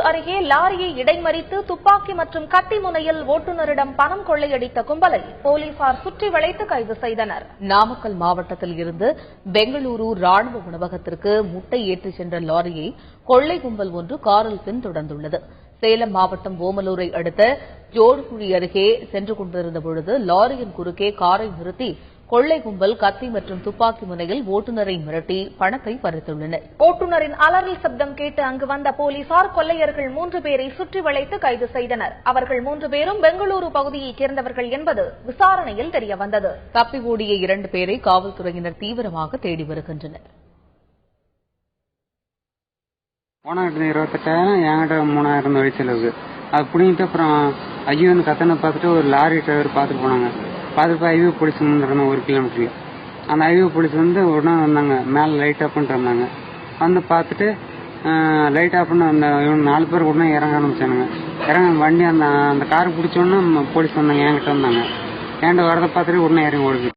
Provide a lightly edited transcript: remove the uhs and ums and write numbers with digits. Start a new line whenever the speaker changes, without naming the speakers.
அருகே லாரியை இடைமறித்து துப்பாக்கி மற்றும் கத்தி முனையில் ஓட்டுநரிடம் பணம் கொள்ளையடித்த கும்பலை போலீசார் சுற்றி வளைத்து கைது செய்தனர். நாமக்கல் மாவட்டத்தில் இருந்து பெங்களூரு ராணுவ உணவகத்திற்கு முட்டை ஏற்றிச் சென்ற லாரியை கொள்ளை கும்பல் ஒன்று காரில் பின்தொடர்ந்துள்ளது. சேலம் மாவட்டம் ஓமலூரை அடுத்த ஜோடுகுழி அருகே சென்று கொண்டிருந்த பொழுது லாரியின் குறுக்கே காரை நிறுத்தி கொள்ளை கும்பல் கத்தி மற்றும் துப்பாக்கி முனையில் ஓட்டுநரை மிரட்டி பணத்தை பறித்துள்ளனர். ஓட்டுநரின் அலறல் சப்தம் கேட்டு அங்கு வந்த போலீசார் கொள்ளையர்கள் 3 பேரை சுற்றி வளைத்து கைது செய்தனர். அவர்கள் 3 பேரும் பெங்களூரு பகுதியைச் சேர்ந்தவர்கள் என்பது விசாரணையில் தெரியவந்தது. தப்பி ஓடிய 2 பேரை காவல்துறையினர் தீவிரமாக தேடி வருகின்றனர்.
போனாக்கிட்ட 28,000 என்கிட்ட 3,000 வழி செலவுக்கு அது பிடிங்கிட்டு அப்புறம் ஐயோன்னு கத்தனை பார்த்துட்டு ஒரு லாரி டிரைவர் பார்த்துட்டு போனாங்க. பார்த்துட்டு ஹைவே போலீஸ் வந்துருந்தாங்க 1 கிலோமீட்டர்ல. அந்த ஹைவே போலீஸ் வந்து உடனே வந்தாங்க. மேலே லைட் ஆஃப் பண்ணிட்டு வந்தாங்க. வந்து பார்த்துட்டு லைட் ஆஃப் பண்ண அந்த 4 பேர் உடனே இறங்க ஆரம்பிச்சானுங்க. வண்டி அந்த காரை பிடிச்சோடனே போலீஸ் வந்தாங்க. என்கிட்ட வந்தாங்க. என்கிட்ட வரதை பார்த்துட்டு உடனே இறங்கி ஓடுது.